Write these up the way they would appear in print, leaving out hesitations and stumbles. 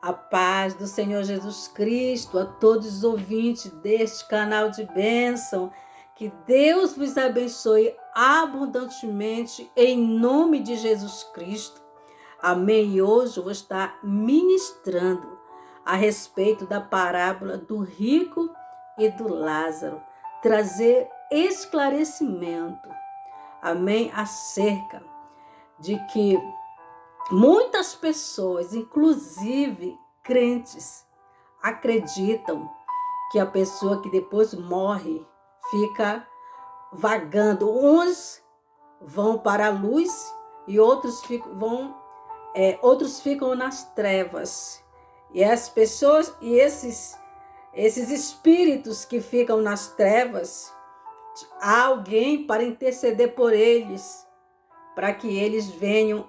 A paz do Senhor Jesus Cristo a todos os ouvintes deste canal de bênção. Que Deus vos abençoe abundantemente em nome de Jesus Cristo. Amém. E hoje eu vou estar ministrando a respeito da parábola do rico e do Lázaro. Trazer esclarecimento, amém, acerca de que muitas pessoas, inclusive crentes, acreditam que a pessoa que depois morre fica vagando. Uns vão para a luz e outros ficam nas trevas. E as pessoas e esses espíritos que ficam nas trevas, há alguém para interceder por eles, para que eles venham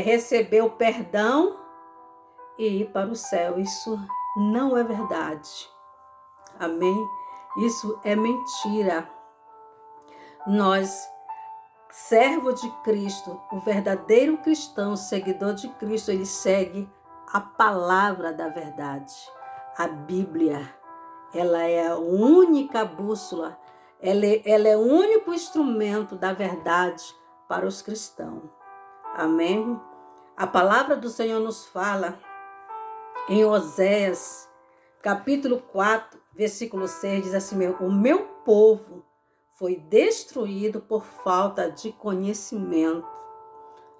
receber o perdão e ir para o céu. Isso não é verdade. Amém? Isso é mentira. Nós, servo de Cristo, o verdadeiro cristão, seguidor de Cristo, ele segue a palavra da verdade. A Bíblia, ela é a única bússola, ela é o único instrumento da verdade para os cristãos. Amém? A palavra do Senhor nos fala em Oséias, capítulo 4, versículo 6, diz assim: o meu povo foi destruído por falta de conhecimento.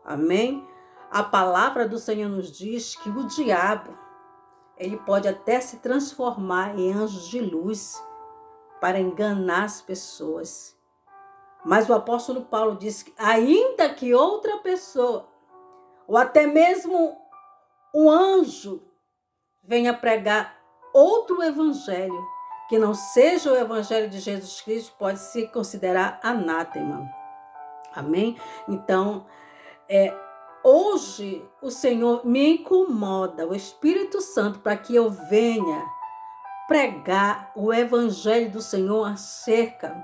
Amém? A palavra do Senhor nos diz que o diabo, ele pode até se transformar em anjo de luz para enganar as pessoas. Mas o apóstolo Paulo diz que ainda que outra pessoa, ou até mesmo um anjo, venha pregar outro evangelho, que não seja o evangelho de Jesus Cristo, pode se considerar anátema. Amém? Então, hoje o Senhor me incomoda, o Espírito Santo, para que eu venha pregar o evangelho do Senhor acerca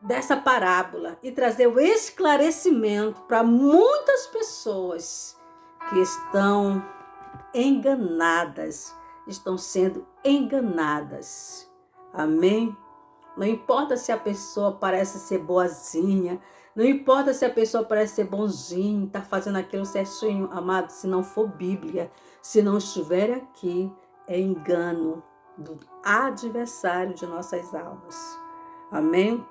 dessa parábola e trazer o esclarecimento para muitas pessoas que estão enganadas, estão sendo enganadas. Amém? Não importa se a pessoa parece ser boazinha, não importa se a pessoa parece ser bonzinho, está fazendo aquilo certinho, amado, se não for Bíblia, se não estiver aqui, é engano do adversário de nossas almas. Amém?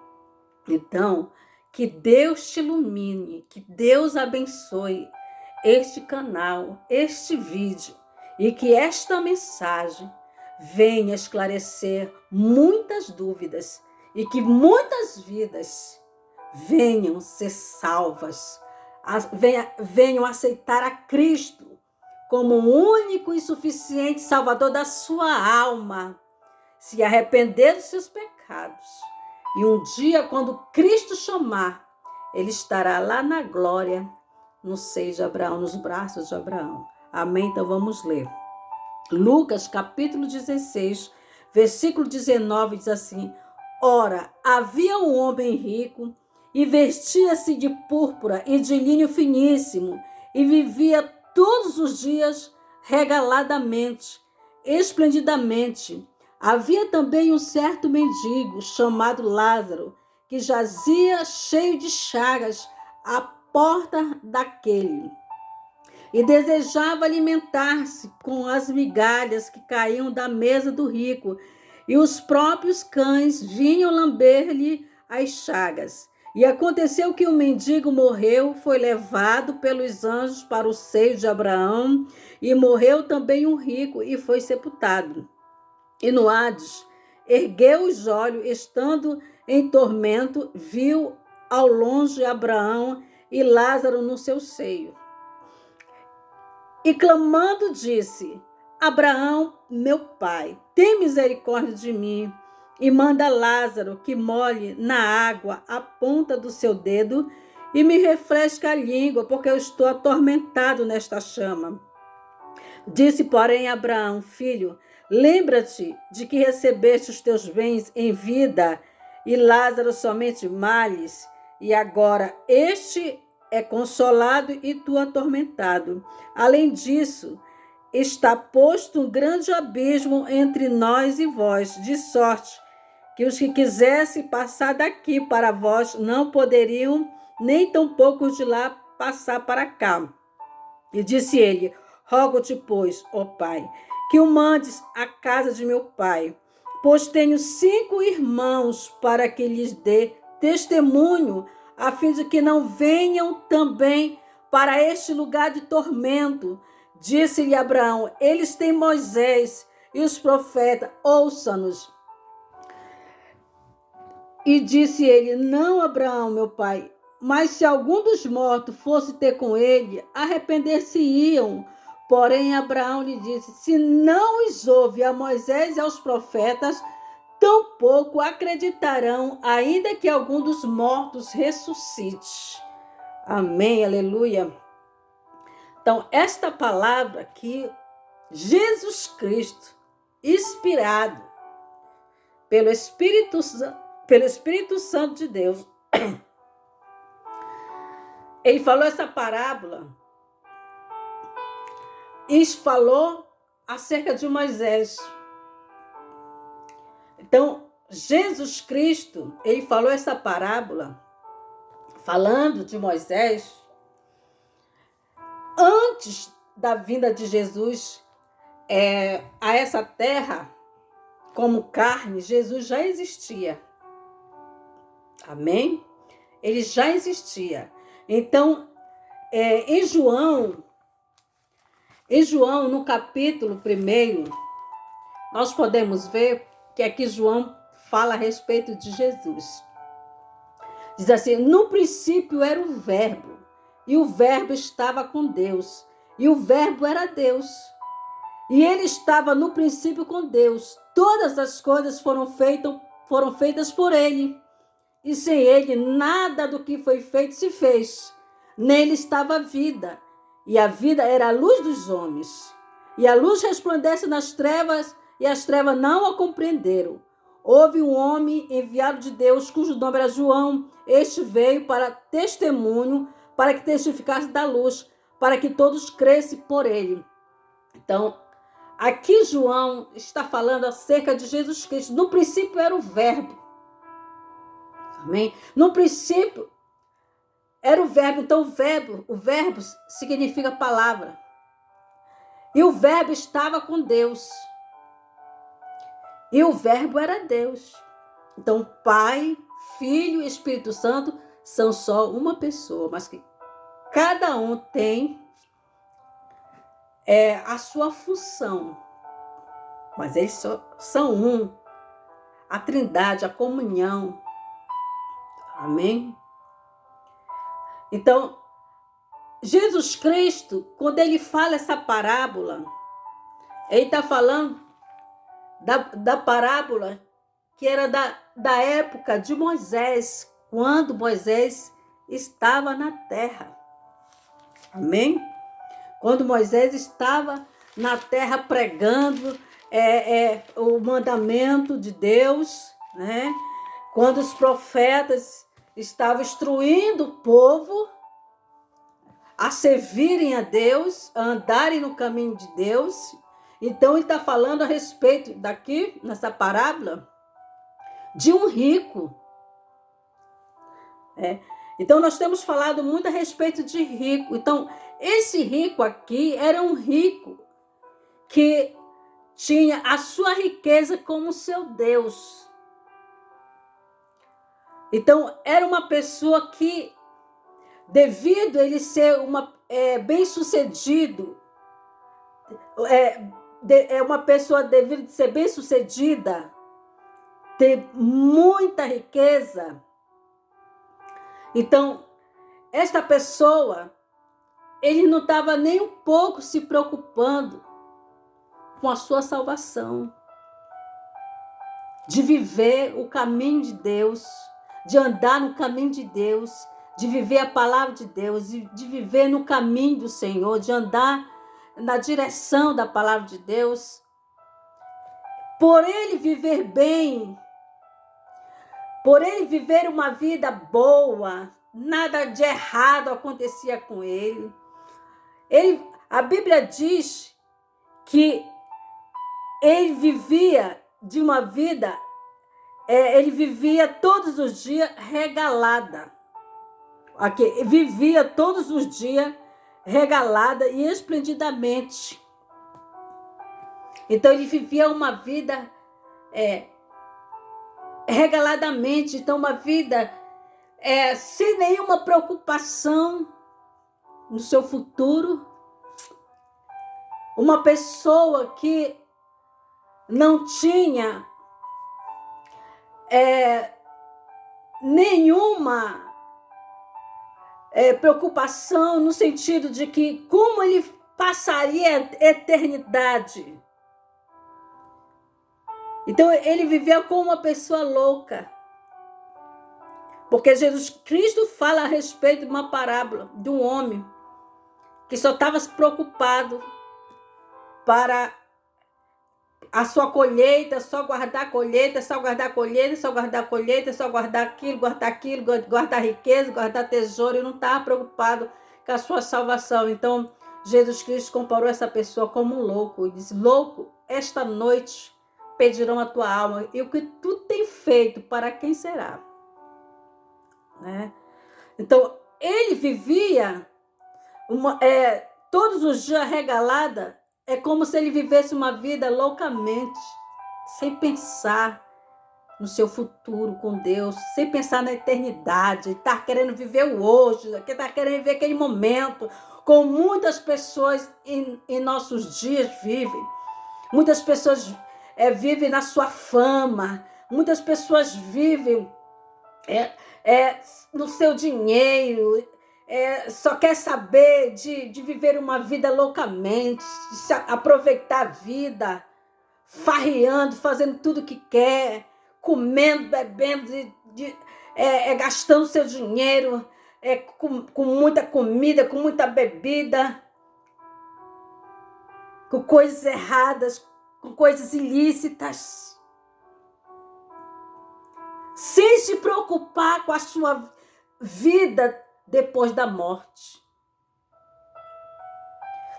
Então, que Deus te ilumine, que Deus abençoe este canal, este vídeo, e que esta mensagem venha esclarecer muitas dúvidas e que muitas vidas venham ser salvas, venham aceitar a Cristo como o único e suficiente Salvador da sua alma, se arrepender dos seus pecados. E um dia, quando Cristo chamar, ele estará lá na glória, no seio de Abraão, nos braços de Abraão. Amém? Então vamos ler. Lucas, capítulo 16, versículo 19, diz assim: ora, havia um homem rico e vestia-se de púrpura e de linho finíssimo e vivia todos os dias regaladamente, esplendidamente. Havia também um certo mendigo chamado Lázaro, que jazia cheio de chagas à porta daquele, e desejava alimentar-se com as migalhas que caíam da mesa do rico, e os próprios cães vinham lamber-lhe as chagas. E aconteceu que o mendigo morreu, foi levado pelos anjos para o seio de Abraão, e morreu também um rico e foi sepultado. E no Hades, ergueu os olhos, estando em tormento, viu ao longe Abraão e Lázaro no seu seio. E clamando disse: Abraão, meu pai, tem misericórdia de mim e manda Lázaro que molhe na água a ponta do seu dedo e me refresque a língua, porque eu estou atormentado nesta chama. Disse, porém, Abraão: filho, lembra-te de que recebeste os teus bens em vida e Lázaro somente males, e agora este é consolado e tu atormentado. Além disso, está posto um grande abismo entre nós e vós, de sorte que os que quisessem passar daqui para vós não poderiam, nem tampouco os de lá passar para cá. E disse ele: rogo-te, pois, ó Pai, que o mandes à casa de meu pai, pois tenho 5 irmãos, para que lhes dê testemunho, a fim de que não venham também para este lugar de tormento. Disse-lhe Abraão: eles têm Moisés e os profetas, ouça-nos. E disse ele: não, Abraão, meu pai, mas se algum dos mortos fosse ter com ele, arrepender-se-iam. Porém, Abraão lhe disse: se não os ouve a Moisés e aos profetas, tampouco acreditarão, ainda que algum dos mortos ressuscite. Amém, aleluia. Então, esta palavra aqui, Jesus Cristo, inspirado pelo Espírito Santo de Deus, ele falou essa parábola e falou acerca de Moisés. Então, Jesus Cristo, ele falou essa parábola falando de Moisés antes da vinda de Jesus a essa terra como carne. Jesus já existia. Amém? Ele já existia. Então, em João, no capítulo 1, nós podemos ver que aqui João fala a respeito de Jesus. Diz assim: no princípio era o Verbo, e o Verbo estava com Deus, e o Verbo era Deus. E ele estava no princípio com Deus. Todas as coisas foram feitas por ele. E sem ele, nada do que foi feito se fez. Nele estava a vida, e a vida era a luz dos homens. E a luz resplandece nas trevas, e as trevas não a compreenderam. Houve um homem enviado de Deus, cujo nome era João. Este veio para testemunho, para que testificasse da luz, para que todos crescem por ele. Então, aqui João está falando acerca de Jesus Cristo. No princípio era o Verbo. Amém? No princípio era o Verbo. Então o verbo significa palavra. E o Verbo estava com Deus. E o Verbo era Deus. Então Pai, Filho e Espírito Santo são só uma pessoa, mas que cada um tem a sua função. Mas eles são um. A Trindade, a comunhão. Amém? Então, Jesus Cristo, quando ele fala essa parábola, ele está falando da parábola que era da época de Moisés, quando Moisés estava na terra. Amém? Quando Moisés estava na terra pregando o mandamento de Deus, né? Quando os profetas estavam instruindo o povo a servirem a Deus, a andarem no caminho de Deus. Então ele está falando a respeito daqui, nessa parábola, de um rico. Então nós temos falado muito a respeito de rico. Então esse rico aqui era um rico que tinha a sua riqueza como seu Deus. Então, era uma pessoa que, devido a ele ser bem-sucedido, uma pessoa, devido a ser bem-sucedida, ter muita riqueza. Então, esta pessoa, ele não estava nem um pouco se preocupando com a sua salvação, de viver o caminho de Deus, de andar no caminho de Deus, de viver a palavra de Deus, de viver no caminho do Senhor, de andar na direção da palavra de Deus. Por ele viver bem, por ele viver uma vida boa, nada de errado acontecia com ele. A Bíblia diz que ele vivia de uma vida, ele vivia todos os dias regalada. Vivia todos os dias regalada e esplendidamente. Então ele vivia uma vida regaladamente, então uma vida sem nenhuma preocupação no seu futuro. Uma pessoa que não tinha nenhuma preocupação no sentido de que como ele passaria a eternidade. Então ele vivia como uma pessoa louca. Porque Jesus Cristo fala a respeito de uma parábola de um homem que só estava preocupado para a sua colheita, só guardar a colheita, só guardar a colheita, só guardar a colheita, só guardar aquilo, guardar riqueza, guardar tesouro, e não estava preocupado com a sua salvação. Então, Jesus Cristo comparou essa pessoa como um louco e disse: louco, esta noite pedirão a tua alma, e o que tu tem feito, para quem será? Né? Então, ele vivia todos os dias regalada. É como se ele vivesse uma vida loucamente, sem pensar no seu futuro com Deus, sem pensar na eternidade, está querendo viver o hoje, está querendo viver aquele momento, como muitas pessoas em nossos dias vivem. Muitas pessoas vivem na sua fama, muitas pessoas vivem no seu dinheiro, só quer saber de viver uma vida loucamente, de aproveitar a vida, farreando, fazendo tudo o que quer, comendo, bebendo, gastando seu dinheiro com muita comida, com muita bebida, com coisas erradas, com coisas ilícitas, sem se preocupar com a sua vida depois da morte,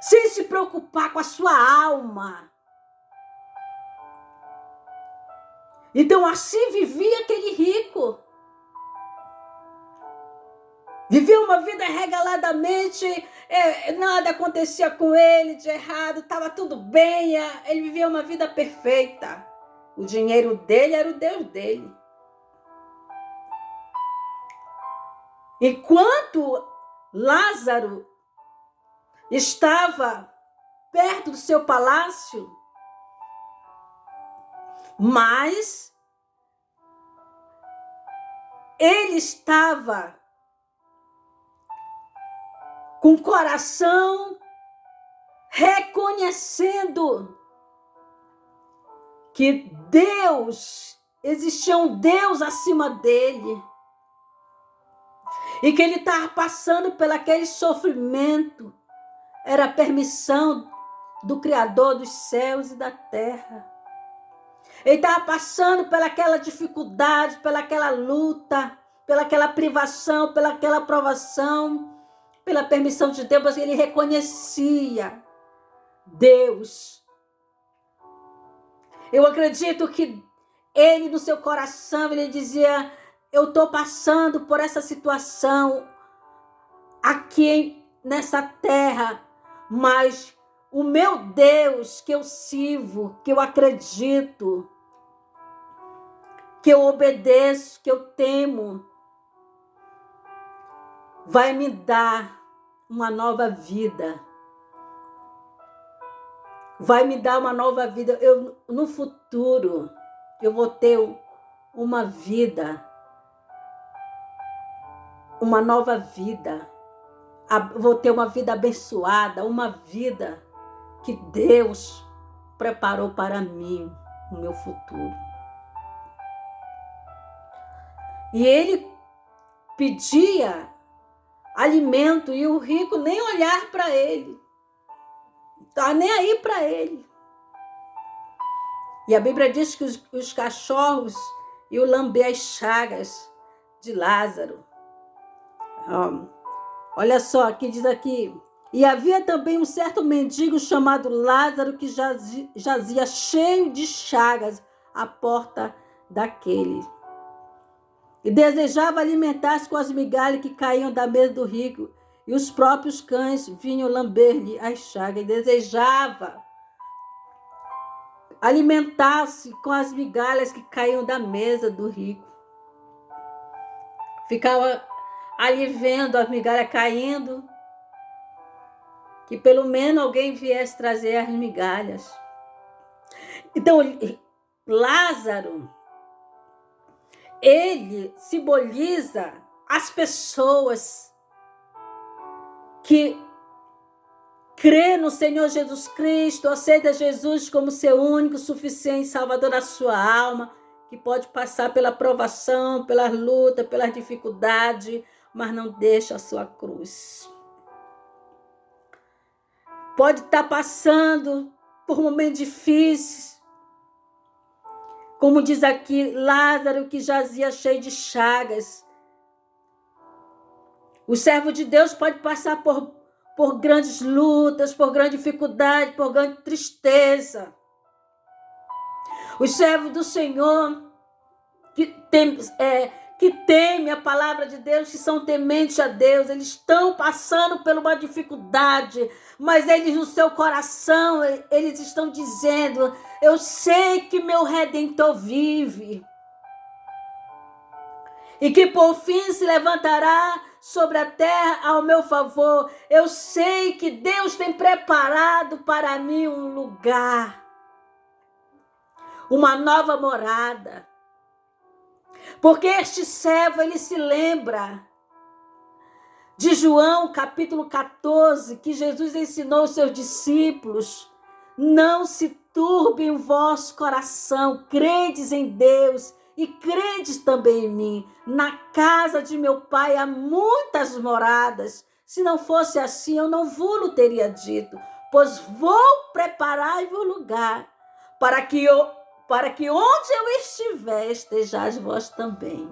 sem se preocupar com a sua alma. Então assim vivia aquele rico. Vivia uma vida regaladamente, nada acontecia com ele de errado, estava tudo bem, ele vivia uma vida perfeita. O dinheiro dele era o Deus dele. Enquanto Lázaro estava perto do seu palácio, mas ele estava com o coração reconhecendo que existia um Deus acima dele. E que ele estava passando por aquele sofrimento. Era a permissão do Criador dos céus e da terra. Ele estava passando pelaquela dificuldade, pelaquela luta, pelaquela privação, pelaquela provação, pela permissão de Deus, mas ele reconhecia Deus. Eu acredito que ele, no seu coração, ele dizia: eu estou passando por essa situação aqui nessa terra, mas o meu Deus que eu sirvo, que eu acredito, que eu obedeço, que eu temo, vai me dar uma nova vida. Vai me dar uma nova vida. No futuro, eu vou ter uma vida. Uma nova vida, vou ter uma vida abençoada, uma vida que Deus preparou para mim, o meu futuro. E ele pedia alimento e o rico nem olhar para ele, tá nem aí para ele. E a Bíblia diz que os cachorros iam lamber as chagas de Lázaro. Ó, olha só, aqui diz aqui. E havia também um certo mendigo chamado Lázaro que jazia cheio de chagas à porta daquele. E desejava alimentar-se com as migalhas que caíam da mesa do rico. E os próprios cães vinham lamber-lhe as chagas. E desejava alimentar-se com as migalhas que caíam da mesa do rico. Ficava ali vendo as migalhas caindo, que pelo menos alguém viesse trazer as migalhas. Então, Lázaro, ele simboliza as pessoas que crê no Senhor Jesus Cristo, aceita Jesus como seu único, suficiente Salvador da sua alma, que pode passar pela provação, pela luta, pela dificuldade, mas não deixa a sua cruz. Pode estar passando por momentos difíceis, como diz aqui, Lázaro que jazia cheio de chagas. O servo de Deus pode passar por grandes lutas, por grande dificuldade, por grande tristeza. Os servos do Senhor que temem a palavra de Deus, que são tementes a Deus, eles estão passando por uma dificuldade, mas eles no seu coração, eles estão dizendo, eu sei que meu Redentor vive. E que por fim se levantará sobre a terra ao meu favor. Eu sei que Deus tem preparado para mim um lugar, uma nova morada. Porque este servo, ele se lembra de João, capítulo 14, que Jesus ensinou aos seus discípulos, não se turbe o vosso coração, credes em Deus e credes também em mim. Na casa de meu pai há muitas moradas. Se não fosse assim, eu não vos teria dito, pois vou preparar-vos lugar, para que onde eu estiver, estejais vós também.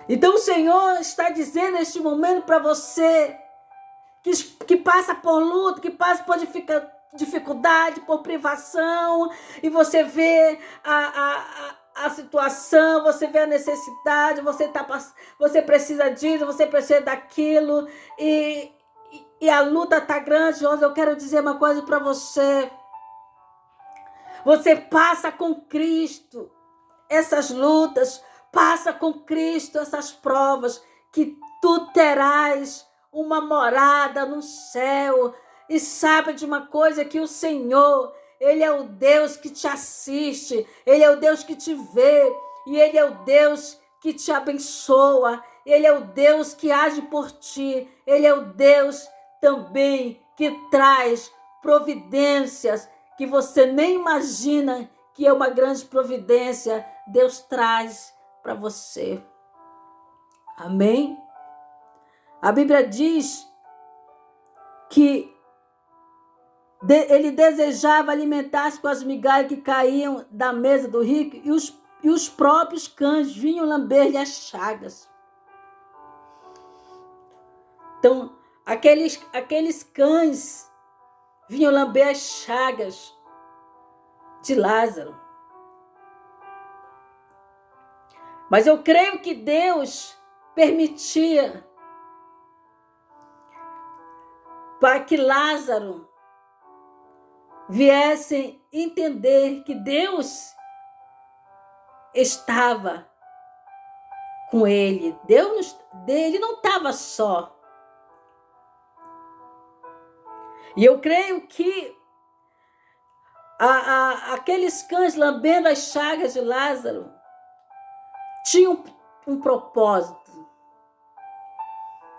Então o Senhor está dizendo neste momento para você que passa por luta, que passa por dificuldade, por privação, e você vê a situação, você vê a necessidade, você precisa disso, você precisa daquilo, e a luta está grande. Hoje eu quero dizer uma coisa para você. Você passa com Cristo essas lutas, passa com Cristo essas provas, que tu terás uma morada no céu. E sabe de uma coisa, que o Senhor, Ele é o Deus que te assiste, Ele é o Deus que te vê, e Ele é o Deus que te abençoa, Ele é o Deus que age por ti, Ele é o Deus também que traz providências que você nem imagina, que é uma grande providência, Deus traz para você. Amém? A Bíblia diz que ele desejava alimentar-se com as migalhas que caíam da mesa do rico, e os próprios cães vinham lamber-lhe as chagas. Então, aqueles cães vinham lamber as chagas de Lázaro. Mas eu creio que Deus permitia para que Lázaro viesse entender que Deus estava com ele. Ele não estava só. E eu creio que aqueles cães lambendo as chagas de Lázaro tinham um propósito.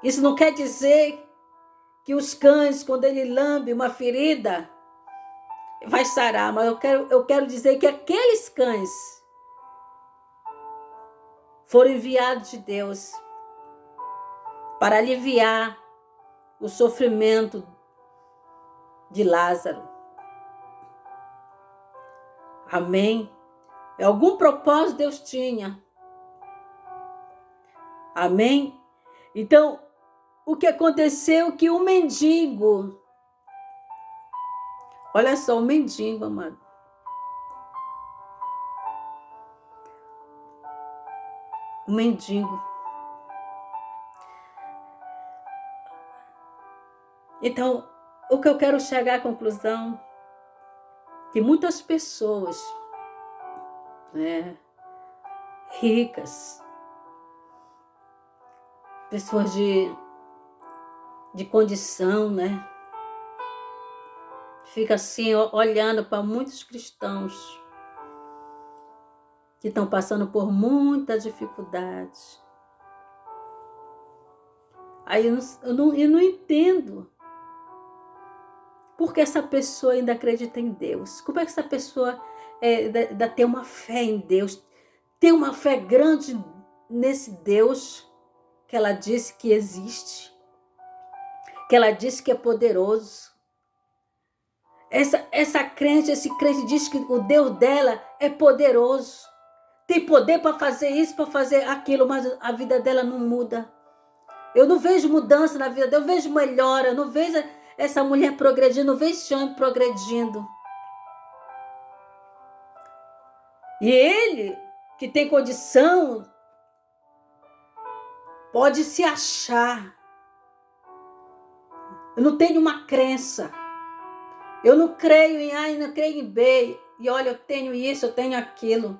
Isso não quer dizer que os cães, quando ele lambe uma ferida, vai sarar, mas eu quero dizer que aqueles cães foram enviados de Deus para aliviar o sofrimento de Lázaro. Amém? Algum propósito Deus tinha. Amém? Então, o que aconteceu que o mendigo, olha só, o mendigo, amado, o mendigo. Então, o que eu quero chegar à conclusão, que muitas pessoas, né, ricas, pessoas de condição, né, fica assim olhando para muitos cristãos que estão passando por muita dificuldade. Aí eu não entendo por que essa pessoa ainda acredita em Deus. Como é que essa pessoa ainda tem uma fé em Deus, tem uma fé grande nesse Deus que ela disse que existe, que ela disse que é poderoso. Esse crente diz que o Deus dela é poderoso, tem poder para fazer isso, para fazer aquilo, mas a vida dela não muda. Eu não vejo mudança na vida dela, eu vejo melhora, eu não vejo essa mulher progredindo, não vejo esse homem progredindo. E ele, que tem condição, pode se achar. Eu não tenho uma crença. Eu não creio em A e não creio em B. E olha, eu tenho isso, eu tenho aquilo.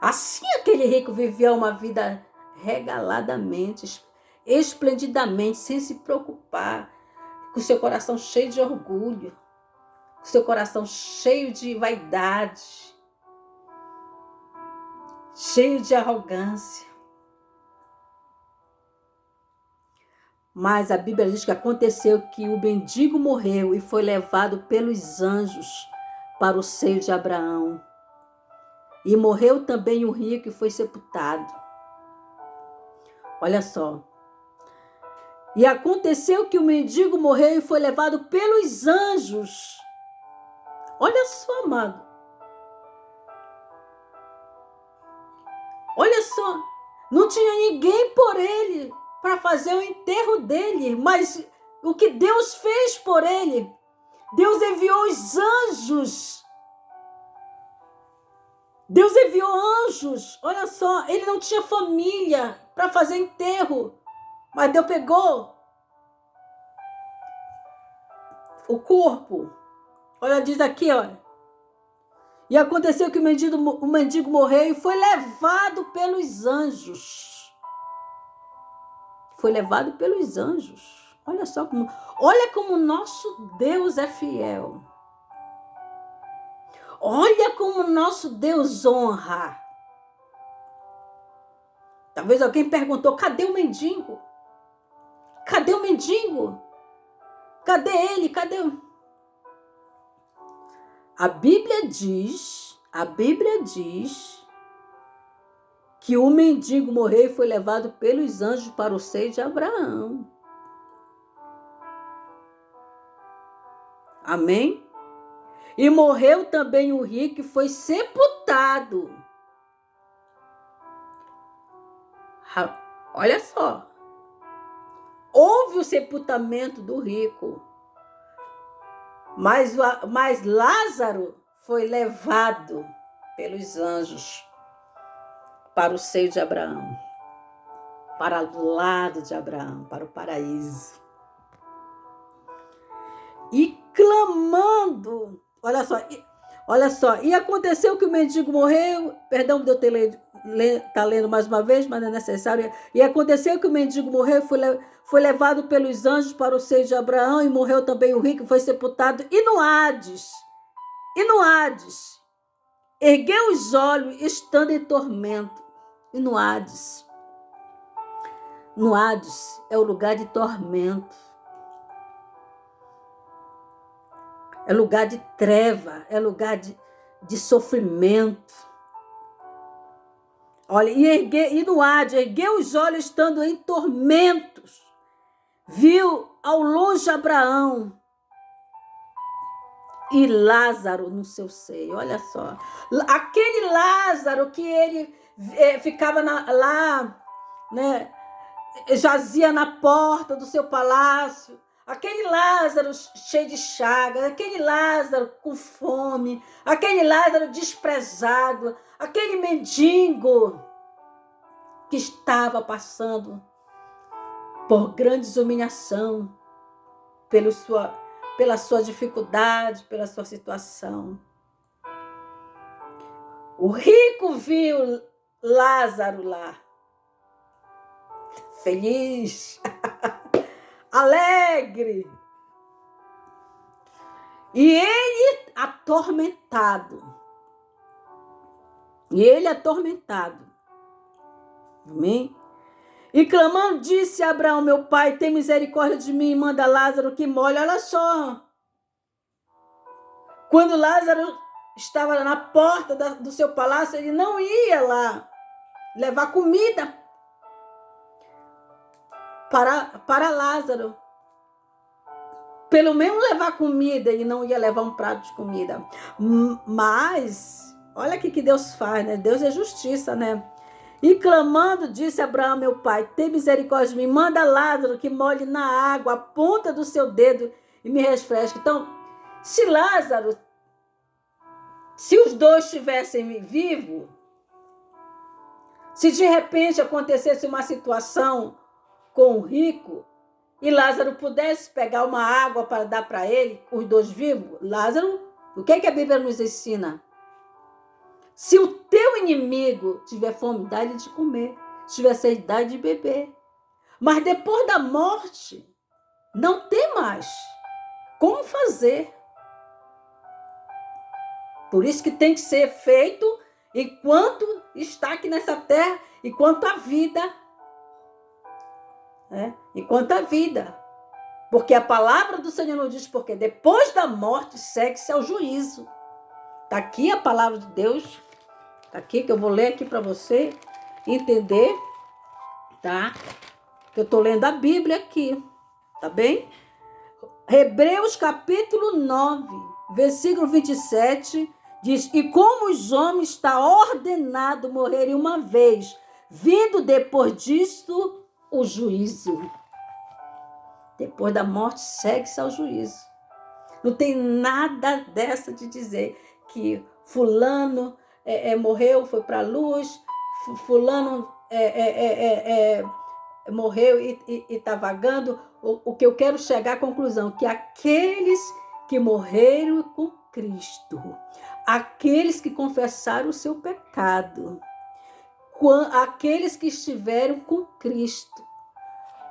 Assim aquele rico viveu uma vida regaladamente, esplendidamente, sem se preocupar, com seu coração cheio de orgulho, com seu coração cheio de vaidade, cheio de arrogância. Mas a Bíblia diz que aconteceu que o mendigo morreu e foi levado pelos anjos para o seio de Abraão. E morreu também o rico e foi sepultado. Olha só. E aconteceu que o mendigo morreu e foi levado pelos anjos. Olha só, amado. Olha só. Não tinha ninguém por ele para fazer o enterro dele, mas o que Deus fez por ele, Deus enviou os anjos. Deus enviou anjos. Olha só, ele não tinha família para fazer enterro, mas Deus pegou o corpo. Olha, diz aqui, olha. E aconteceu que o mendigo morreu e foi levado pelos anjos. Foi levado pelos anjos. Olha só como o nosso Deus é fiel. Olha como o nosso Deus honra. Talvez alguém perguntou, cadê o mendigo? Cadê o mendigo? Cadê ele? Cadê o... A Bíblia diz que o mendigo morreu e foi levado pelos anjos para o seio de Abraão. Amém? E morreu também o rico e foi sepultado. Olha só. Houve o sepultamento do rico. Mas Lázaro foi levado pelos anjos para o seio de Abraão, para o lado de Abraão, para o paraíso. E clamando, olha só, e aconteceu que o mendigo morreu, perdão de eu ter tá lendo mais uma vez, mas não é necessário. E aconteceu que o mendigo morreu, foi levado pelos anjos para o seio de Abraão, e morreu também o rico, foi sepultado. E no Hades, ergueu os olhos, estando em tormento. E no Hades é o lugar de tormento. É lugar de treva, é lugar de sofrimento. Olha, e no Hades, ergueu os olhos, estando em tormentos. Viu ao longe Abraão e Lázaro no seu seio. Olha só. Aquele Lázaro que ele ficava lá né, jazia na porta do seu palácio, aquele Lázaro cheio de chagas, aquele Lázaro com fome, aquele Lázaro desprezado, aquele mendigo que estava passando por grandes humilhação, pela sua dificuldade, pela sua situação. O rico viu Lázaro lá, feliz, alegre. E ele atormentado. Amém? E clamando, disse a Abraão, meu pai, tem misericórdia de mim e manda Lázaro que molhe. Olha só. Quando Lázaro estava na porta do seu palácio, ele não ia lá levar comida para Lázaro. Pelo menos levar comida, ele não ia levar um prato de comida. Mas, olha o que Deus faz, né? Deus é justiça, né? E clamando, disse Abraão, meu pai, tem misericórdia de mim, manda Lázaro que molhe na água a ponta do seu dedo e me refresque. Então, se os dois estivessem vivos, se de repente acontecesse uma situação com o rico e Lázaro pudesse pegar uma água para dar para ele, os dois vivos, Lázaro, o que a Bíblia nos ensina? Se o teu inimigo tiver fome, dá-lhe de comer. Se tiver sede, dá-lhe de beber. Mas depois da morte, não tem mais como fazer. Por isso que tem que ser feito enquanto está aqui nessa terra, enquanto a vida. Enquanto a vida. Porque a palavra do Senhor nos diz, porque depois da morte segue-se ao juízo. Está aqui a palavra de Deus. Está aqui que eu vou ler aqui para você entender, tá? Que eu estou lendo a Bíblia aqui, tá bem? Hebreus capítulo 9, versículo 27, diz, e como os homens está ordenado morrerem uma vez, vindo depois disto o juízo. Depois da morte segue-se ao juízo. Não tem nada dessa de dizer que fulano morreu, foi para a luz, fulano morreu e está vagando. O que eu quero chegar à conclusão, que aqueles que morreram com Cristo, aqueles que confessaram o seu pecado, aqueles que estiveram com Cristo,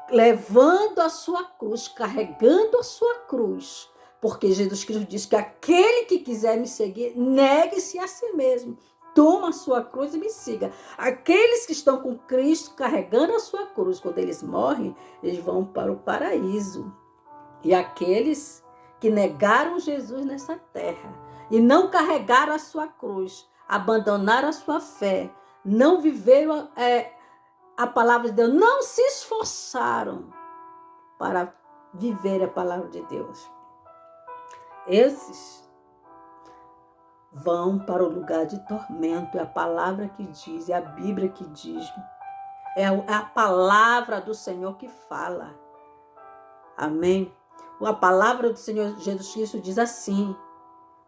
levando a sua cruz, carregando a sua cruz, porque Jesus Cristo diz que aquele que quiser me seguir, negue-se a si mesmo, toma a sua cruz e me siga. Aqueles que estão com Cristo, carregando a sua cruz, quando eles morrem, eles vão para o paraíso. E aqueles que negaram Jesus nessa terra e não carregaram a sua cruz, abandonaram a sua fé, não viveram a palavra de Deus, não se esforçaram para viver a palavra de Deus. Esses vão para o lugar de tormento. É a palavra que diz, é a Bíblia que diz. É a palavra do Senhor que fala. Amém? A palavra do Senhor Jesus Cristo diz assim,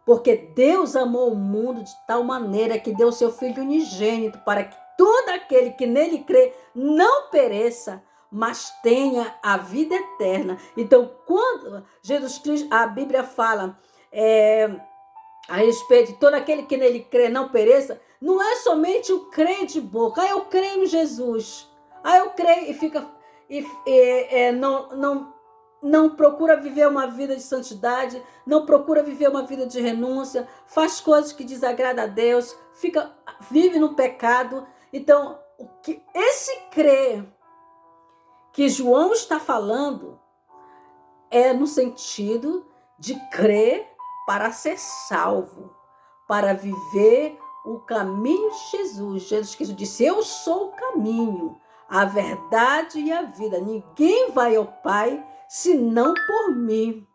porque Deus amou o mundo de tal maneira que deu o seu Filho unigênito para que todo aquele que nele crê não pereça, mas tenha a vida eterna. Então, quando Jesus Cristo, a Bíblia fala a respeito de todo aquele que nele crê não pereça, não é somente o crer de boca. Eu creio em Jesus. Eu creio e fica não procura viver uma vida de santidade, não procura viver uma vida de renúncia, faz coisas que desagradam a Deus, vive no pecado. Então, esse crer que João está falando é no sentido de crer para ser salvo, para viver o caminho de Jesus. Jesus Cristo disse, eu sou o caminho, a verdade e a vida. Ninguém vai ao Pai senão por mim.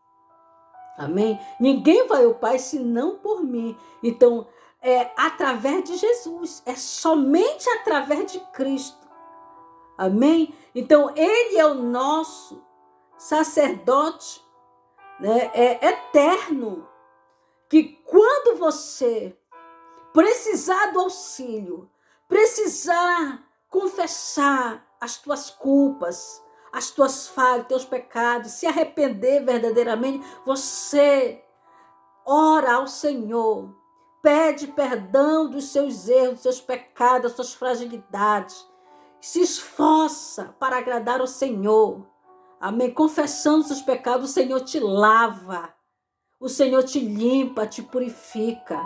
Amém? Ninguém vai ao Pai senão por mim. Então, é através de Jesus, é somente através de Cristo. Amém? Então, ele é o nosso sacerdote, né? É eterno, que quando você precisar do auxílio, precisar confessar as tuas culpas, as tuas falhas, teus pecados, se arrepender verdadeiramente, você ora ao Senhor, pede perdão dos seus erros, dos seus pecados, das suas fragilidades, se esforça para agradar ao Senhor. Amém? Confessando os seus pecados, o Senhor te lava, o Senhor te limpa, te purifica.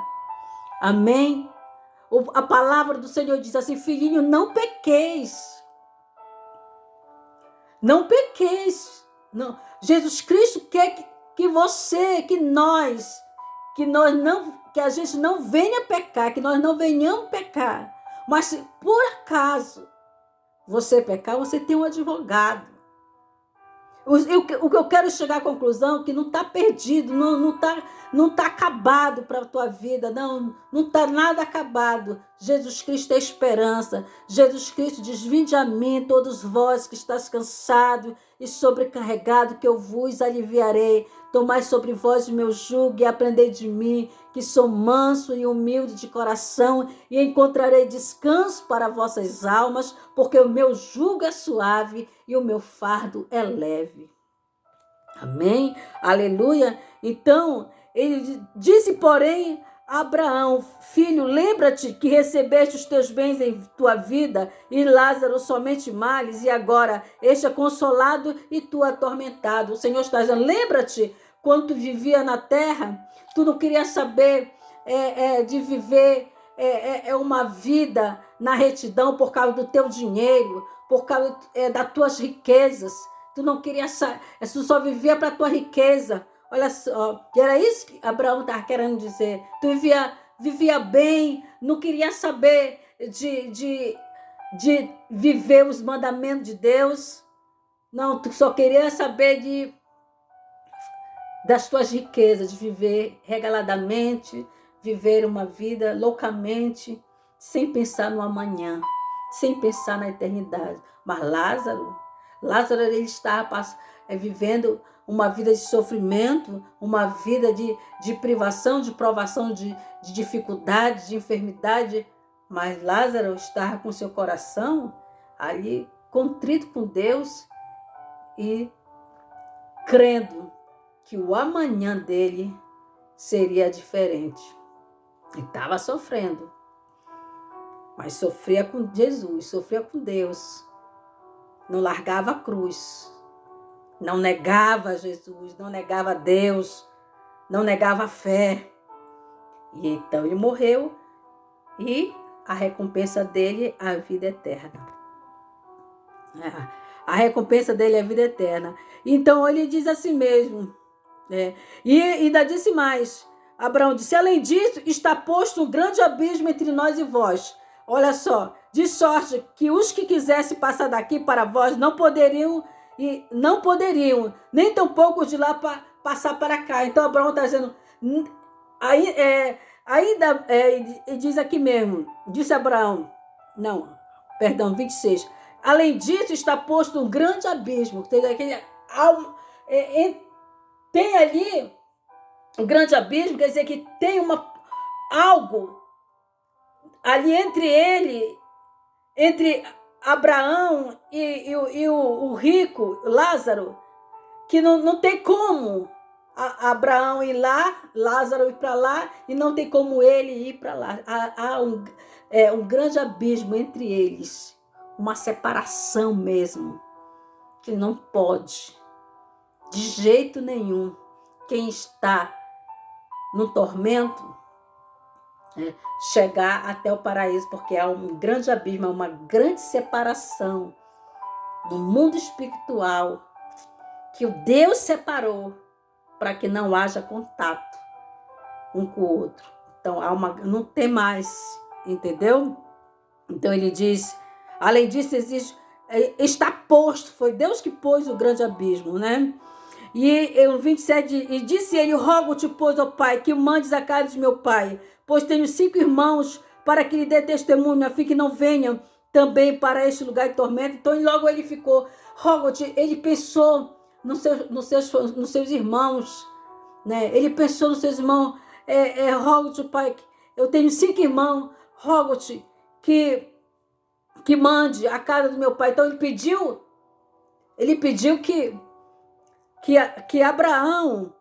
Amém? A palavra do Senhor diz assim: filhinho, não pequeis. Não pequeis. Não. Jesus Cristo quer que você, que a gente não venha pecar, que nós não venhamos pecar. Mas se por acaso você pecar, você tem um advogado. O que eu quero chegar à conclusão é que não está perdido, não tá acabado para a tua vida, não está nada acabado. Jesus Cristo é esperança. Jesus Cristo diz: vinde a mim, todos vós que estáis cansados e sobrecarregados, que eu vos aliviarei. Tomai sobre vós o meu jugo e aprendei de mim, que sou manso e humilde de coração, e encontrarei descanso para vossas almas, porque o meu jugo é suave e o meu fardo é leve. Amém? Aleluia? Então, ele disse, porém, a Abraão: filho, lembra-te que recebeste os teus bens em tua vida, e Lázaro somente males, e agora este é consolado e tu atormentado. O Senhor está dizendo: lembra-te, quando tu vivia na terra, tu não queria saber de viver uma vida na retidão por causa do teu dinheiro, por causa das tuas riquezas. Tu não queria, tu só vivia para a tua riqueza. Olha só, era isso que Abraão estava querendo dizer. Tu vivia bem, não queria saber de viver os mandamentos de Deus. Não, tu só queria saber das tuas riquezas, de viver regaladamente, viver uma vida loucamente, sem pensar no amanhã, sem pensar na eternidade. Mas Lázaro, ele estava vivendo uma vida de sofrimento, uma vida de privação, de provação, de dificuldade, de enfermidade. Mas Lázaro estava com seu coração ali contrito com Deus e crendo que o amanhã dele seria diferente. Ele estava sofrendo, mas sofria com Jesus, sofria com Deus. Não largava a cruz. Não negava Jesus, não negava Deus, não negava a fé. E então ele morreu e a recompensa dele é a vida eterna. A recompensa dele é a vida eterna. Então ele diz assim mesmo. E ainda disse mais. Abraão disse: além disso, está posto um grande abismo entre nós e vós. Olha só, de sorte que os que quisessem passar daqui para vós não poderiam, nem tampouco os de lá passar para cá. Então Abraão está dizendo, diz aqui mesmo, disse Abraão, 26. Além disso, está posto um grande abismo. Tem ali um grande abismo, quer dizer que tem algo ali entre Abraão e o rico Lázaro, que não tem como Abraão ir lá, Lázaro ir para lá, e não tem como ele ir para lá. Há um grande abismo entre eles, uma separação mesmo, que não pode, de jeito nenhum, quem está no tormento, chegar até o paraíso, porque há um grande abismo, há uma grande separação do mundo espiritual que o Deus separou para que não haja contato um com o outro. Então não tem mais, entendeu? Então ele diz, além disso está posto, foi Deus que pôs o grande abismo, né? E o 27, e disse ele: rogo-te, pois, ó Pai, que mandes a casa de meu pai, pois tenho 5 irmãos, para que lhe dê testemunho, a fim que não venham também para este lugar de tormento. Então logo ele ficou, rogo-te, ele pensou nos seus irmãos, né? Ele pensou nos seus irmãos, rogo-te, Pai, eu tenho 5 irmãos, rogo-te que mande a casa do meu pai. Então ele pediu que Abraão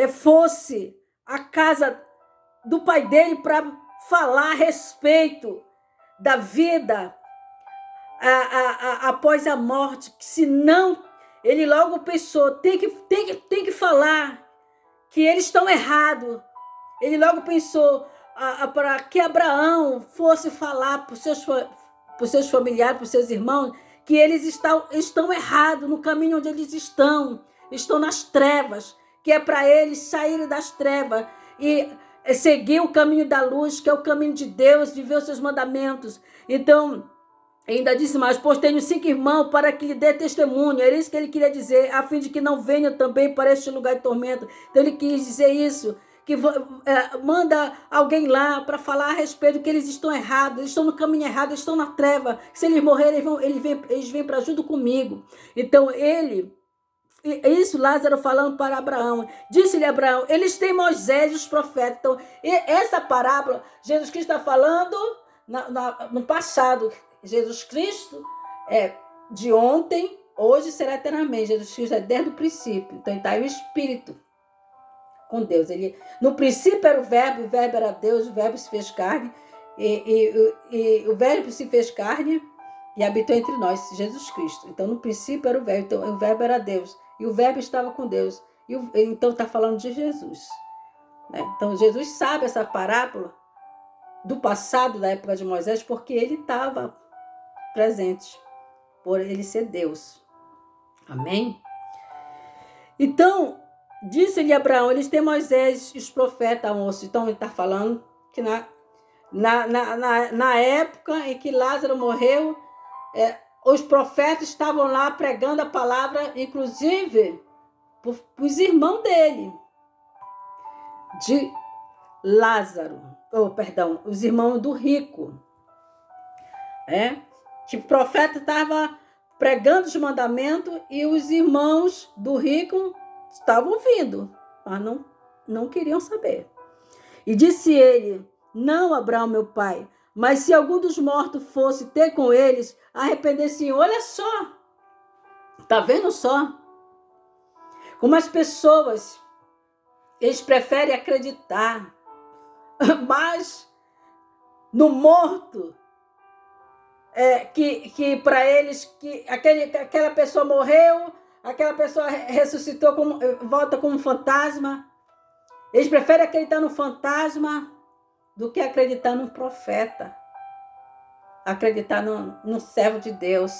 fosse à casa do pai dele para falar a respeito da vida após a morte, que senão ele logo pensou, tem que falar que eles estão errados. Ele logo pensou para que Abraão fosse falar para os seus familiares, para os seus irmãos, que eles estão errados no caminho onde eles estão nas trevas, que é para eles saírem das trevas e seguir o caminho da luz, que é o caminho de Deus, viver os seus mandamentos. Então, ainda disse mais, pois tenho 5 irmãos para que lhe dê testemunho. Era isso que ele queria dizer, a fim de que não venha também para este lugar de tormento. Então ele quis dizer isso, que manda alguém lá para falar a respeito que eles estão errados, eles estão no caminho errado, eles estão na treva. Se eles morrerem, eles vêm para junto comigo. Então isso Lázaro falando para Abraão. Disse-lhe Abraão, eles têm Moisés e os profetas. Então essa parábola, Jesus Cristo está falando no passado. Jesus Cristo é de ontem, hoje será eternamente. Jesus Cristo é desde o princípio. Então está aí o Espírito com Deus. No princípio era o verbo era Deus, o verbo se fez carne, e o verbo se fez carne e habitou entre nós, Jesus Cristo. Então no princípio era o verbo, então o verbo era Deus, e o verbo estava com Deus. Então está falando de Jesus, né? Então Jesus sabe essa parábola do passado, da época de Moisés, porque ele estava presente, por ele ser Deus. Amém? Então, disse-lhe Abraão, eles têm Moisés e os profetas, moço. Então, ele está falando que na época em que Lázaro morreu, os profetas estavam lá pregando a palavra, inclusive, para os irmãos dele, de Lázaro. Os irmãos do rico. Que o profeta estava pregando os mandamentos e os irmãos do rico estavam ouvindo, mas não queriam saber. E disse ele, não, Abraão, meu pai, mas se algum dos mortos fosse ter com eles, arrepender-se. Olha só, tá vendo só? Como as pessoas, eles preferem acreditar, mas no morto, que para eles, que aquela pessoa morreu, aquela pessoa ressuscitou, volta como um fantasma. Eles preferem acreditar no fantasma do que acreditar num profeta, acreditar no servo de Deus.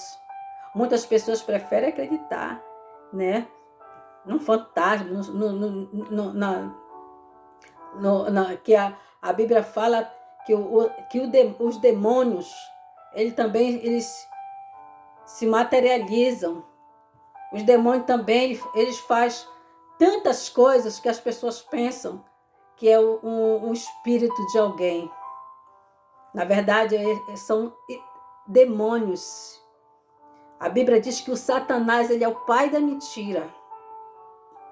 Muitas pessoas preferem acreditar, né, num fantasma, que a Bíblia fala que os demônios, eles se materializam. Os demônios também, eles fazem tantas coisas que as pessoas pensam que é um espírito de alguém. Na verdade, são demônios. A Bíblia diz que o Satanás, ele é o pai da mentira.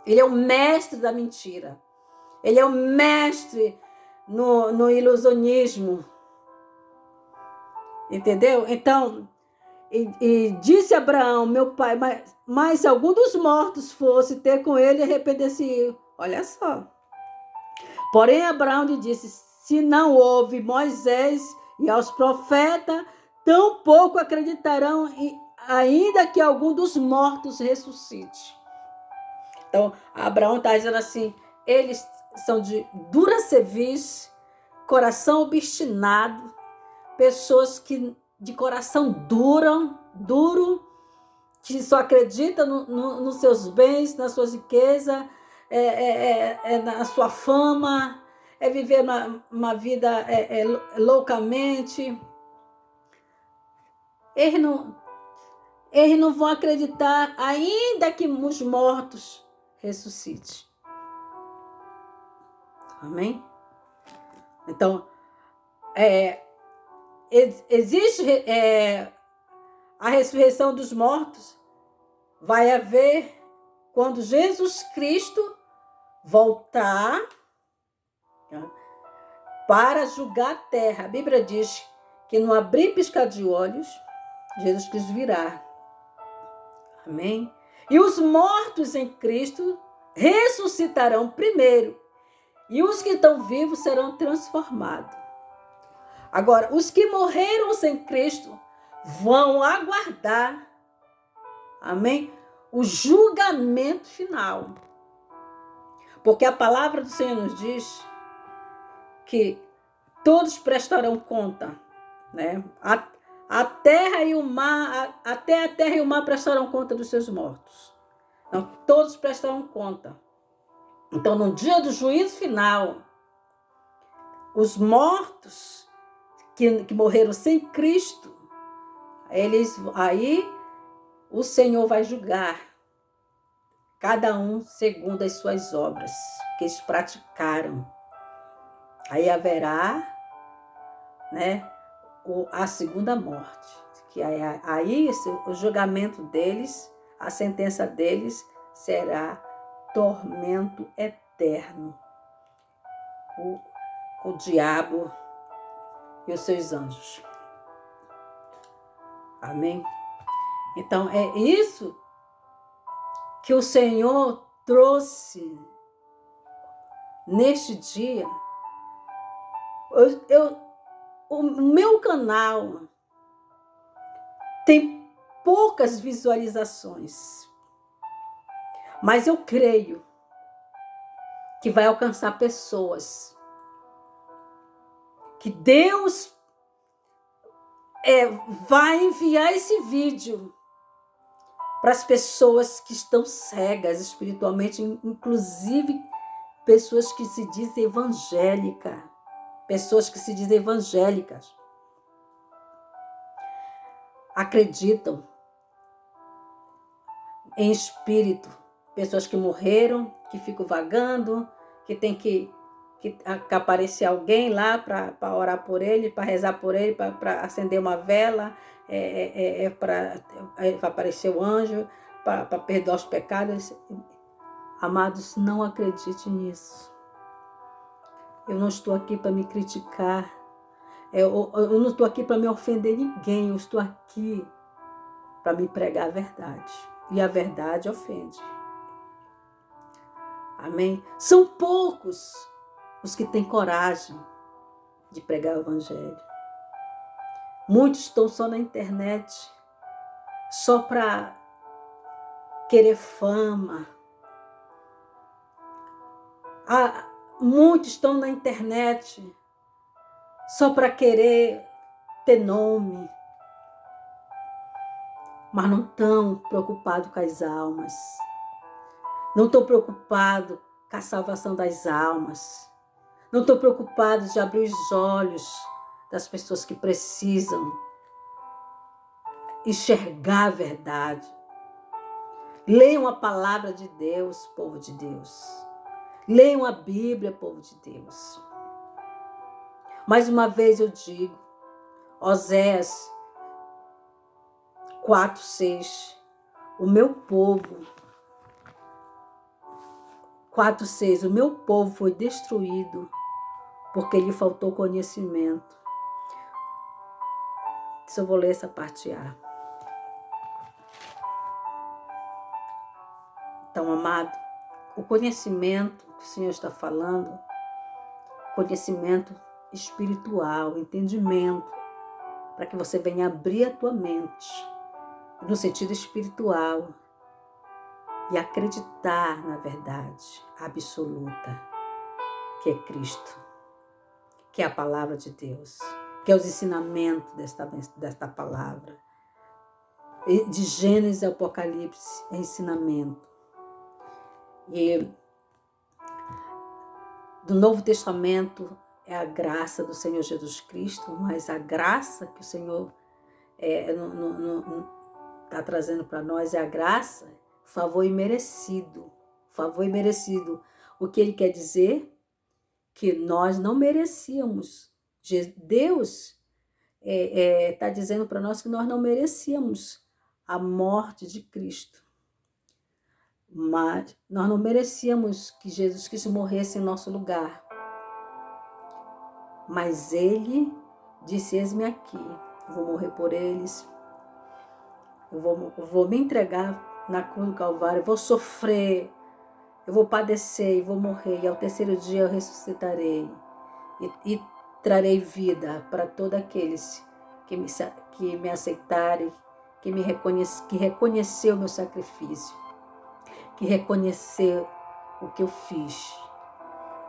Ele é o mestre da mentira. Ele é o mestre no ilusionismo. Entendeu? Então, e disse Abraão, meu pai, mas se algum dos mortos fosse ter com ele, arrepender-se. Olha só. Porém, Abraão lhe disse, se não houve Moisés e aos profetas, tampouco acreditarão, ainda que algum dos mortos ressuscite. Então, Abraão está dizendo assim, eles são de dura cerviz, coração obstinado, pessoas que de coração duro, que só acreditam nos seus bens, nas suas riquezas, na sua fama, viver uma vida loucamente. Eles não vão acreditar, ainda que os mortos ressuscitem. Amém? Então, existe a ressurreição dos mortos. Vai haver quando Jesus Cristo voltar, tá, para julgar a terra. A Bíblia diz que no abrir e piscar de olhos, Jesus Cristo virá. Amém? E os mortos em Cristo ressuscitarão primeiro. E os que estão vivos serão transformados. Agora, os que morreram sem Cristo vão aguardar, amém, o julgamento final. Porque a palavra do Senhor nos diz que todos prestarão conta, né? A terra e o mar, até a terra e o mar prestarão conta dos seus mortos. Então, todos prestarão conta. Então, no dia do juízo final, os mortos que morreram sem Cristo, aí o Senhor vai julgar cada um segundo as suas obras que eles praticaram. Aí haverá, né, a segunda morte, que aí o julgamento deles, a sentença deles será tormento eterno. O diabo e os seus anjos. Amém? Então, é isso que o Senhor trouxe neste dia. O meu canal tem poucas visualizações, mas eu creio que vai alcançar pessoas, que Deus vai enviar esse vídeo para as pessoas que estão cegas espiritualmente, inclusive pessoas que se dizem evangélicas. Pessoas que se dizem evangélicas. Acreditam em espírito. Pessoas que morreram, que ficam vagando, que tem que aparecer alguém lá para orar por ele, para rezar por ele, para acender uma vela, para aparecer o anjo, para perdoar os pecados. Amados, não acredite nisso. Eu não estou aqui para me criticar. Eu não estou aqui para me ofender ninguém. Eu estou aqui para me pregar a verdade. E a verdade ofende. Amém? São poucos os que têm coragem de pregar o evangelho. Muitos estão só na internet, só para querer fama. Muitos estão na internet só para querer ter nome, mas não estão preocupados com as almas. Não estão preocupados com a salvação das almas. Não estão preocupados de abrir os olhos das pessoas que precisam enxergar a verdade. Leiam a palavra de Deus, povo de Deus. Leiam a Bíblia, povo de Deus. Mais uma vez eu digo, Oséias 4:6, o meu povo, 4:6, o meu povo foi destruído porque lhe faltou conhecimento. Se eu vou ler essa parte A. Então, amado, o conhecimento que o Senhor está falando, conhecimento espiritual, entendimento, para que você venha abrir a tua mente no sentido espiritual e acreditar na verdade absoluta, que é Cristo, que é a palavra de Deus, que é os ensinamentos desta palavra. De Gênesis a Apocalipse é ensinamento. E do Novo Testamento é a graça do Senhor Jesus Cristo, mas a graça que o Senhor está trazendo para nós é a graça, favor imerecido. Favor imerecido. O que ele quer dizer? Que nós não merecíamos. Deus está dizendo para nós que nós não merecíamos a morte de Cristo. Mas nós não merecíamos que Jesus Cristo morresse em nosso lugar. Mas Ele disse, eis-me aqui, eu vou morrer por eles, eu vou me entregar na cruz do Calvário, eu vou sofrer, eu vou padecer e vou morrer, e ao terceiro dia eu ressuscitarei e trarei vida para todos aqueles que me aceitarem, que reconheceu o meu sacrifício, que reconheceu o que eu fiz.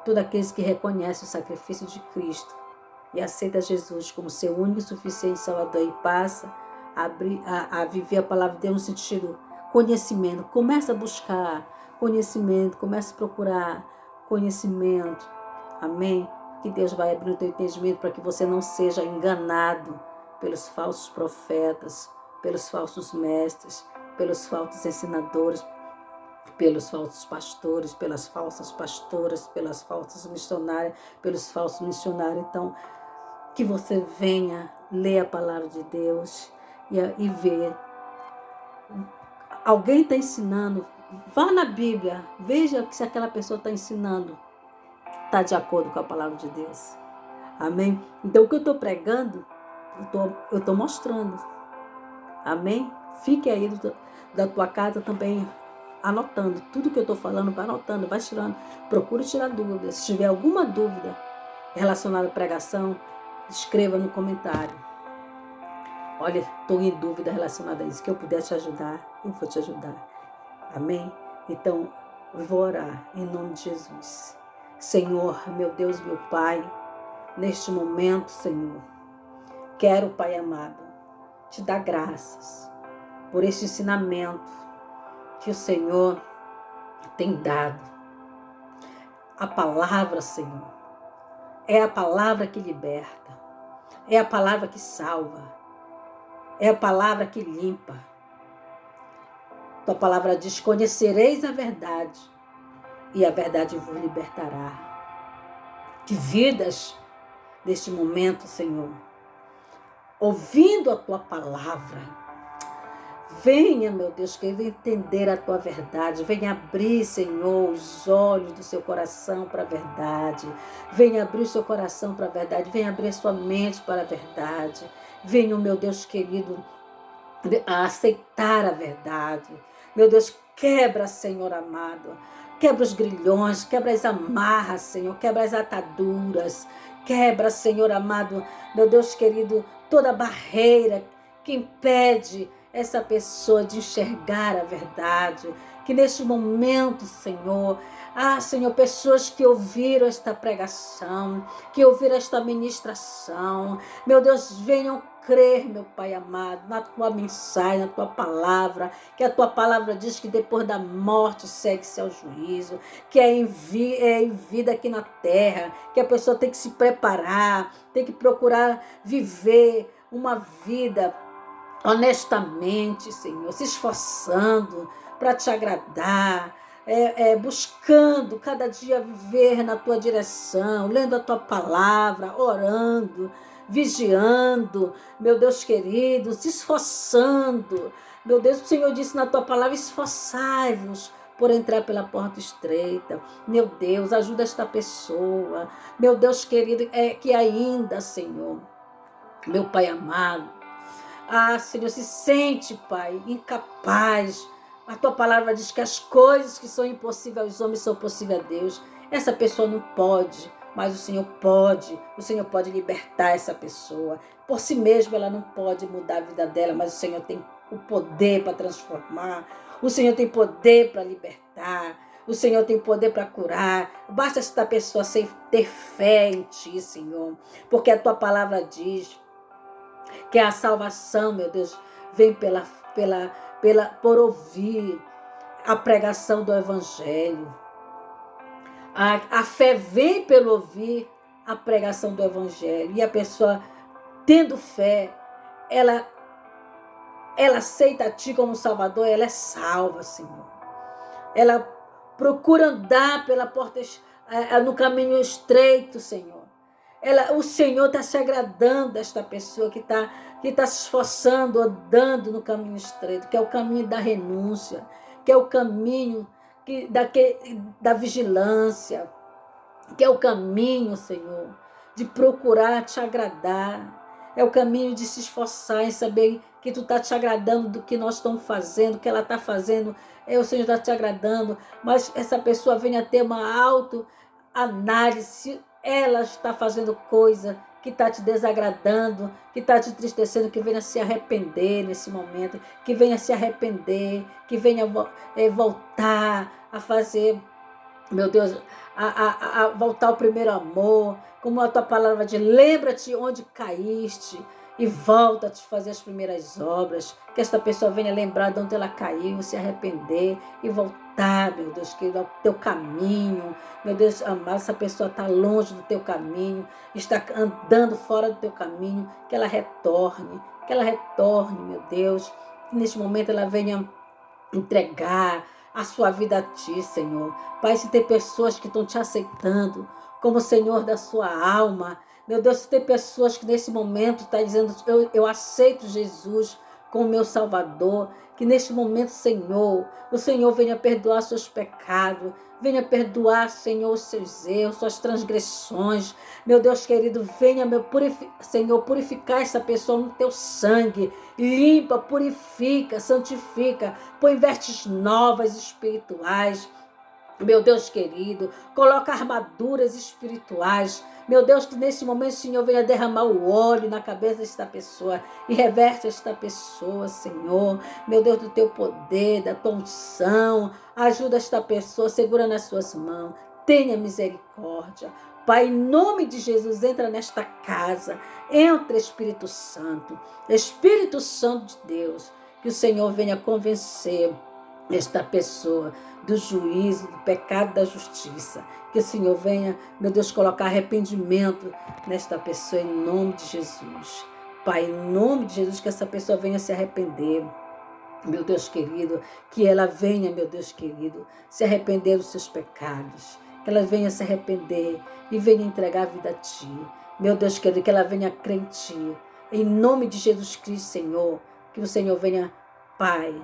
Todos aqueles que reconhecem o sacrifício de Cristo e aceita Jesus como seu único e suficiente Salvador e passa a viver a palavra de Deus no sentido conhecimento. Começa a buscar conhecimento, começa a procurar conhecimento. Amém? Que Deus vai abrir o teu entendimento para que você não seja enganado pelos falsos profetas, pelos falsos mestres, pelos falsos ensinadores, pelos falsos pastores, pelas falsas pastoras, pelas falsas missionárias, pelos falsos missionários. Então, que você venha ler a palavra de Deus e ver. Alguém está ensinando, vá na Bíblia, veja se aquela pessoa está ensinando está de acordo com a palavra de Deus. Amém? Então, o que eu estou pregando, eu estou mostrando. Amém? Fique aí da tua casa também anotando. Tudo que eu estou falando, vai anotando, vai tirando. Procure tirar dúvidas. Se tiver alguma dúvida relacionada à pregação, escreva no comentário. Olha, estou em dúvida relacionada a isso. Que eu puder te ajudar, eu vou te ajudar. Amém? Então, eu vou orar em nome de Jesus. Senhor, meu Deus, meu Pai, neste momento, Senhor, quero, Pai amado, te dar graças por este ensinamento que o Senhor tem dado. A palavra, Senhor, é a palavra que liberta, é a palavra que salva, é a palavra que limpa. Tua palavra diz, conhecereis a verdade e a verdade vos libertará. Que vidas neste momento, Senhor, ouvindo a tua palavra, venha, meu Deus, querido, entender a tua verdade. Venha abrir, Senhor, os olhos do seu coração para a verdade. Venha abrir o seu coração para a verdade. Venha abrir a sua mente para a verdade. Venha, meu Deus querido, a aceitar a verdade. Meu Deus, quebra, Senhor amado. Quebra os grilhões, quebra as amarras, Senhor. Quebra as ataduras. Quebra, Senhor amado, meu Deus querido, toda barreira que impede essa pessoa de enxergar a verdade. Que neste momento, Senhor, Senhor, pessoas que ouviram esta pregação, que ouviram esta ministração, meu Deus, venham crer, meu Pai amado, na tua mensagem, na tua palavra, que a tua palavra diz que depois da morte segue-se ao juízo, que é em vida aqui na terra, que a pessoa tem que se preparar, tem que procurar viver uma vida honestamente, Senhor, se esforçando para te agradar, buscando cada dia viver na tua direção, lendo a tua palavra, orando, vigiando, meu Deus querido, se esforçando. Meu Deus, o Senhor disse na tua palavra, esforçai-vos por entrar pela porta estreita. Meu Deus, ajuda esta pessoa. Meu Deus querido, que ainda, Senhor, meu Pai amado, Senhor, se sente, Pai, incapaz. A tua palavra diz que as coisas que são impossíveis aos homens são possíveis a Deus. Essa pessoa não pode, mas o Senhor pode. O Senhor pode libertar essa pessoa. Por si mesmo ela não pode mudar a vida dela, mas o Senhor tem o poder para transformar. O Senhor tem poder para libertar. O Senhor tem poder para curar. Basta esta pessoa ter fé em ti, Senhor. Porque a tua palavra diz que a salvação, meu Deus, vem por ouvir a pregação do Evangelho. A fé vem pelo ouvir a pregação do Evangelho. E a pessoa, tendo fé, ela aceita a ti como Salvador, ela é salva, Senhor. Ela procura andar pela porta, no caminho estreito, Senhor. O Senhor está se agradando desta pessoa que tá se esforçando, andando no caminho estreito, que é o caminho da renúncia, que é o caminho da vigilância, que é o caminho, Senhor, de procurar te agradar. É o caminho de se esforçar em saber que tu está te agradando do que nós estamos fazendo, que ela está fazendo, o Senhor está te agradando, mas essa pessoa venha ter uma autoanálise, ela está fazendo coisa que está te desagradando, que está te entristecendo, que venha se arrepender nesse momento, que venha se arrepender, que venha voltar a fazer, meu Deus, a voltar ao primeiro amor, como a tua palavra diz, lembra-te onde caíste e volta a te fazer as primeiras obras, que esta pessoa venha lembrar de onde ela caiu, se arrepender e voltar, meu Deus querido, ao teu caminho. Meu Deus amado, essa pessoa está longe do teu caminho, está andando fora do teu caminho, que ela retorne, meu Deus, que neste momento ela venha entregar a sua vida a ti, Senhor. Pai, se tem pessoas que estão te aceitando como Senhor da sua alma, meu Deus, se tem pessoas que nesse momento estão dizendo, eu aceito Jesus como meu Salvador, que neste momento, Senhor, o Senhor venha perdoar seus pecados, venha perdoar, Senhor, os seus erros, suas transgressões. Meu Deus querido, venha, Senhor, purificar essa pessoa no teu sangue. Limpa, purifica, santifica, põe vestes novas espirituais. Meu Deus querido, coloca armaduras espirituais. Meu Deus, que nesse momento o Senhor venha derramar o óleo na cabeça desta pessoa e reverte esta pessoa, Senhor. Meu Deus, do teu poder, da tua unção. Ajuda esta pessoa, segura nas suas mãos. Tenha misericórdia. Pai, em nome de Jesus, entra nesta casa. Entra, Espírito Santo. Espírito Santo de Deus, que o Senhor venha convencer esta pessoa do juízo, do pecado, da justiça. Que o Senhor venha, meu Deus, colocar arrependimento nesta pessoa em nome de Jesus. Pai, em nome de Jesus, que essa pessoa venha se arrepender. Meu Deus querido, que ela venha, meu Deus querido, se arrepender dos seus pecados. Que ela venha se arrepender e venha entregar a vida a ti. Meu Deus querido, que ela venha crer em ti. Em nome de Jesus Cristo, Senhor, que o Senhor venha, Pai,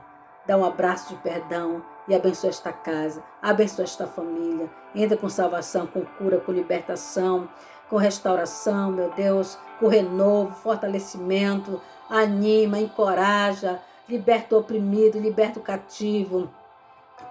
dá um abraço de perdão e abençoa esta casa, abençoa esta família. Entra com salvação, com cura, com libertação, com restauração, meu Deus, com renovo, fortalecimento, anima, encoraja, liberta o oprimido, liberta o cativo.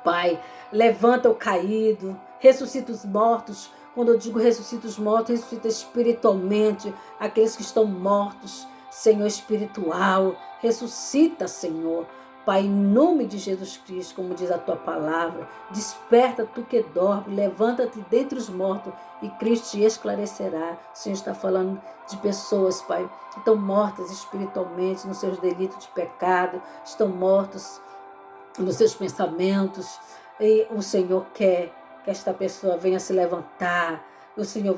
Pai, levanta o caído, ressuscita os mortos. Quando eu digo ressuscita os mortos, ressuscita espiritualmente aqueles que estão mortos, Senhor, espiritual. Ressuscita, Senhor. Pai, em nome de Jesus Cristo, como diz a tua palavra, desperta tu que dorme, levanta-te dentre os mortos e Cristo te esclarecerá. O Senhor está falando de pessoas, Pai, que estão mortas espiritualmente nos seus delitos de pecado, estão mortos nos seus pensamentos, e o Senhor quer que esta pessoa venha se levantar, o Senhor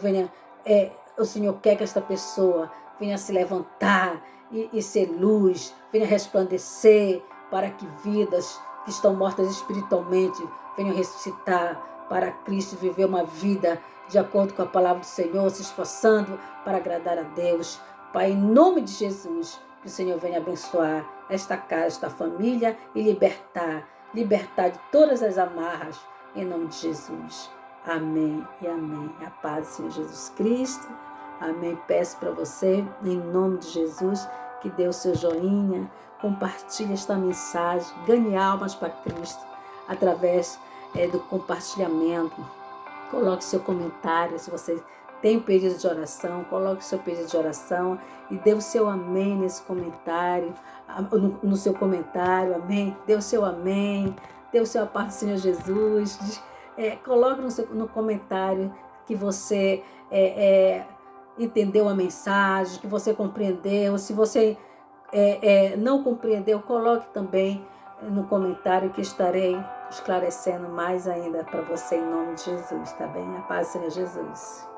quer que esta pessoa venha se levantar e ser luz, venha resplandecer, para que vidas que estão mortas espiritualmente venham ressuscitar para Cristo, viver uma vida de acordo com a palavra do Senhor, se esforçando para agradar a Deus. Pai, em nome de Jesus, que o Senhor venha abençoar esta casa, esta família e libertar de todas as amarras, em nome de Jesus. Amém e amém. A paz do Senhor Jesus Cristo. Amém. Peço para você, em nome de Jesus, que dê o seu joinha, compartilhe esta mensagem, ganhe almas para Cristo através do compartilhamento. Coloque seu comentário, se você tem pedido de oração, coloque seu pedido de oração e dê o seu amém nesse comentário, no seu comentário, amém. Dê o seu amém, dê o seu a paz do Senhor Jesus. Coloque no comentário que você entendeu a mensagem, que você compreendeu. Se você não compreendeu, coloque também no comentário que estarei esclarecendo mais ainda para você em nome de Jesus, tá bem? A paz do Senhor Jesus.